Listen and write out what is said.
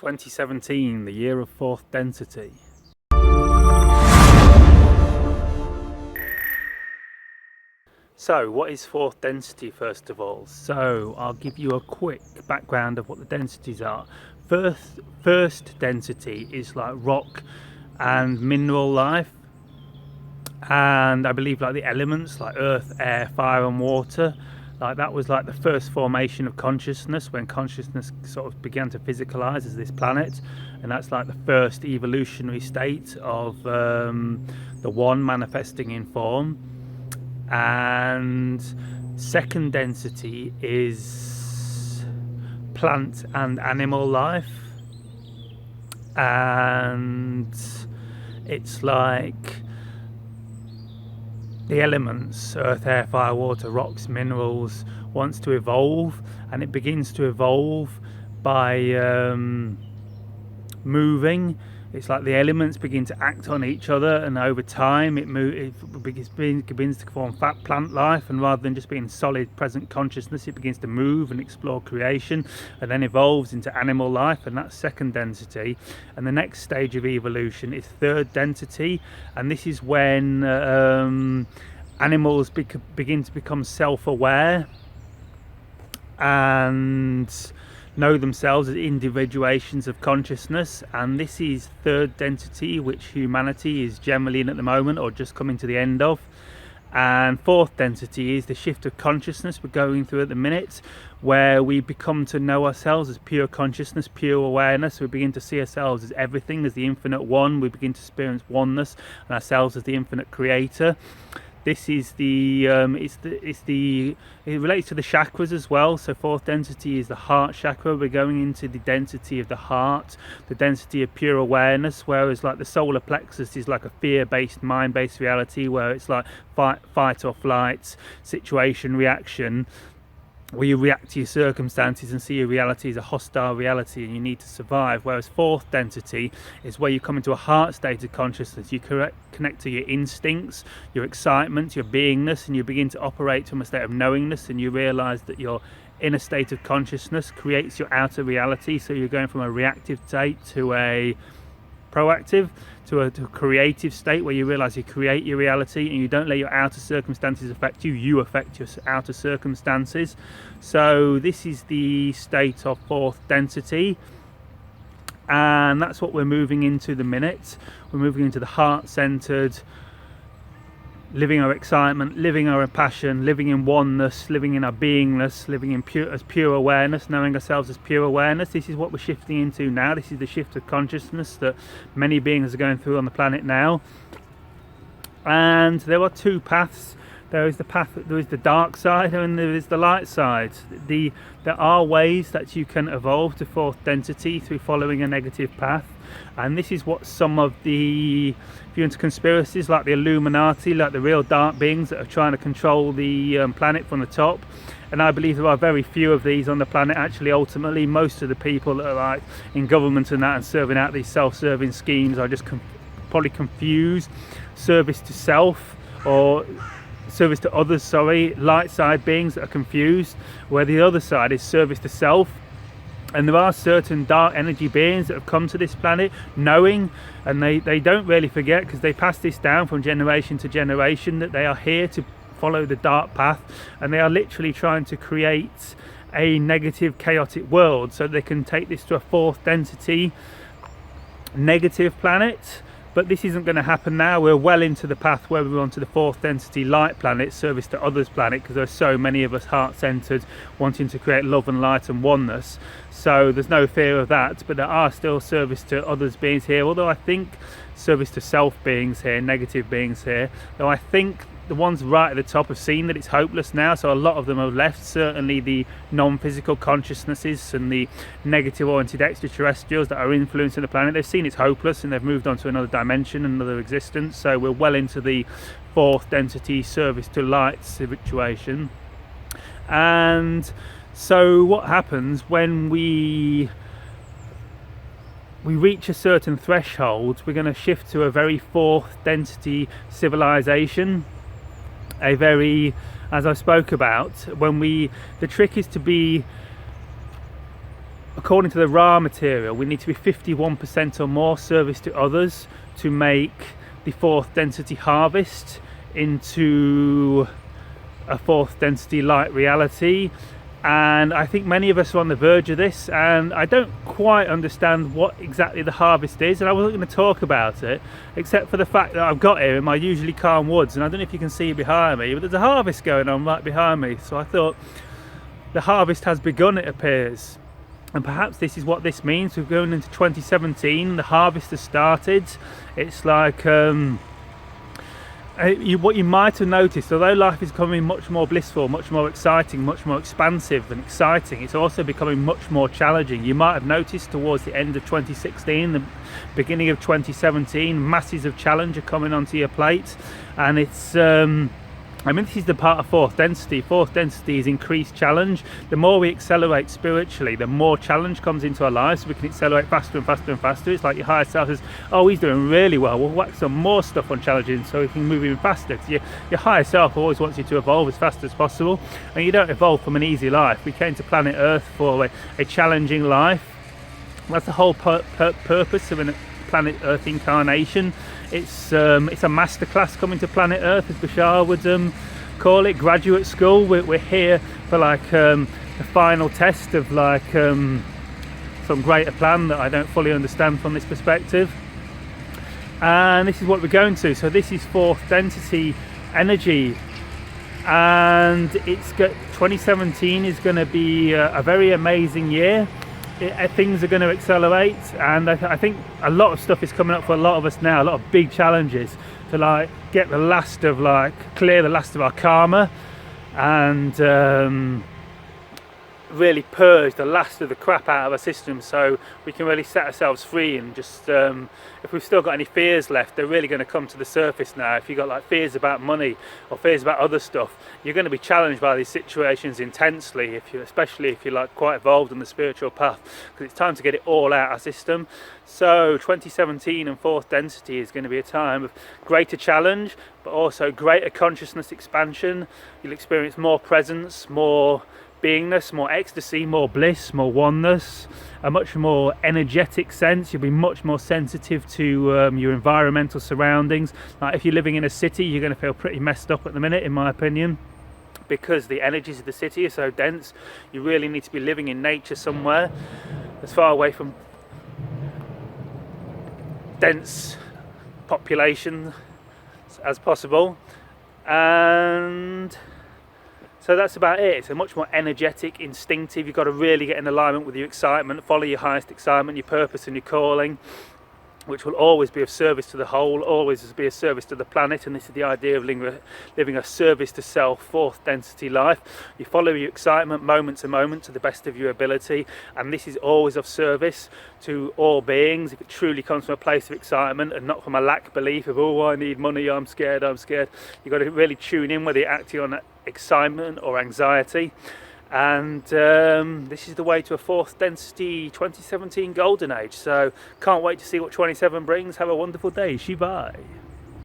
2017, the year of fourth density. So what is fourth density first of all? So I'll give you a quick background of what the densities are. First density is like rock and mineral life, and I believe like the elements like earth, air, fire and water. Like that was like the first formation of consciousness, when consciousness sort of began to physicalize as this planet, and that's like the first evolutionary state of the one manifesting in form. And second density is plant and animal life, and it's like the elements, earth, air, fire, water, rocks, minerals, wants to evolve, and it begins to evolve by moving. It's like the elements begin to act on each other, and over time it begins to form fat plant life, and rather than just being solid present consciousness, it begins to move and explore creation, and then evolves into animal life, and that's second density. And the next stage of evolution is third density, and this is when animals begin to become self-aware and know themselves as individuations of consciousness, and this is third density, which humanity is generally in at the moment, or just coming to the end of. And fourth density is the shift of consciousness we're going through at the minute, where we become to know ourselves as pure consciousness, pure awareness. We begin to see ourselves as everything, as the infinite one. We begin to experience oneness and ourselves as the infinite creator. This is the it relates to the chakras as well. So fourth density is the heart chakra. We're going into the density of the heart, the density of pure awareness, whereas like the solar plexus is like a fear-based, mind-based reality, where it's like fight or flight, situation, reaction, where you react to your circumstances and see your reality as a hostile reality and you need to survive. Whereas fourth density is where you come into a heart state of consciousness. You connect to your instincts, your excitement, your beingness, and you begin to operate from a state of knowingness, and you realize that your inner state of consciousness creates your outer reality. So you're going from a reactive state to a proactive, to a creative state, where you realize you create your reality and you don't let your outer circumstances affect you, you affect your outer circumstances. So this is the state of fourth density, and that's what we're moving into the minute. We're moving into the heart-centered, living our excitement, living our passion, living in oneness, living in our beingness, living in pure awareness, knowing ourselves as pure awareness. This is what we're shifting into now. This is the shift of consciousness that many beings are going through on the planet now. And there are two paths. There is the dark side and there is the light side. There are ways that you can evolve to fourth density through following a negative path. And this is what some of the, if you're into conspiracies like the Illuminati, like the real dark beings that are trying to control the planet from the top. And I believe there are very few of these on the planet. Actually, ultimately, most of the people that are like in government and that and serving out these self-serving schemes are just probably confused service to self or service to others, light side beings that are confused, where the other side is service to self. And there are certain dark energy beings that have come to this planet knowing, and they don't really forget, because they pass this down from generation to generation, that they are here to follow the dark path, and they are literally trying to create a negative, chaotic world so they can take this to a fourth density negative planet. But this isn't going to happen now. We're well into the path where we're onto the fourth density light planet, service to others planet, because there are so many of us heart-centered, wanting to create love and light and oneness. So there's no fear of that, but there are still service to others beings here, although I think service to self beings here, negative beings here, though I think the ones right at the top have seen that it's hopeless now, so a lot of them have left. Certainly the non-physical consciousnesses and the negative oriented extraterrestrials that are influencing the planet, they've seen it's hopeless and they've moved on to another dimension, another existence. So we're well into the fourth density service to light situation. And so what happens when we reach a certain threshold? We're going to shift to a very fourth density civilization, a very, as I spoke about, the trick is to be according to the Ra material, we need to be 51% or more service to others to make the fourth density harvest into a fourth density light reality. And I think many of us are on the verge of this, and I don't quite understand what exactly the harvest is, and I wasn't going to talk about it except for the fact that I've got here in my usually calm woods, and I don't know if you can see behind me, but there's a harvest going on right behind me. So I thought the harvest has begun, it appears, and perhaps this is what this means. We're going into 2017, the harvest has started. It's like what you might have noticed, although life is becoming much more blissful, much more exciting, much more expansive and exciting, it's also becoming much more challenging. You might have noticed towards the end of 2016, the beginning of 2017, masses of challenge are coming onto your plate, and it's this is the part of fourth density. Fourth density is increased challenge. The more we accelerate spiritually, the more challenge comes into our lives, so we can accelerate faster and faster and faster. It's like your higher self says, oh, he's doing really well, we'll whack some more stuff on challenging so we can move even faster. Your higher self always wants you to evolve as fast as possible, and you don't evolve from an easy life. We came to planet Earth for a challenging life. That's the whole purpose of a planet Earth incarnation. It's a masterclass coming to planet Earth, as Bashar would call it, graduate school. We're here for like the final test of like some greater plan that I don't fully understand from this perspective. And this is what we're going to. So this is fourth density energy, and 2017 is going to be a very amazing year. Things are going to accelerate, and I think a lot of stuff is coming up for a lot of us now, a lot of big challenges to like get the last of clear the last of our karma, and really purge the last of the crap out of our system, so we can really set ourselves free. And just if we've still got any fears left, they're really going to come to the surface now. If you've got like fears about money or fears about other stuff, you're going to be challenged by these situations intensely, especially if you're like quite evolved on the spiritual path, because it's time to get it all out of our system. So 2017 and fourth density is going to be a time of greater challenge, but also greater consciousness expansion. You'll experience more presence, more beingness, more ecstasy, more bliss, more oneness, a much more energetic sense. You'll be much more sensitive to your environmental surroundings. Like if you're living in a city, you're going to feel pretty messed up at the minute, in my opinion, because the energies of the city are so dense. You really need to be living in nature somewhere as far away from dense population as possible. And so that's about it. It's a much more energetic, instinctive. You've got to really get in alignment with your excitement, follow your highest excitement, your purpose and your calling, which will always be of service to the whole, always be a service to the planet. And this is the idea of living a service to self, fourth density life. You follow your excitement moment to moment to the best of your ability, and this is always of service to all beings. If it truly comes from a place of excitement and not from a lack belief of, oh, I need money, I'm scared, you've got to really tune in whether you're acting on excitement or anxiety. And this is the way to a fourth density 2017 golden age. So can't wait to see what 27 brings. Have a wonderful day. Shibai.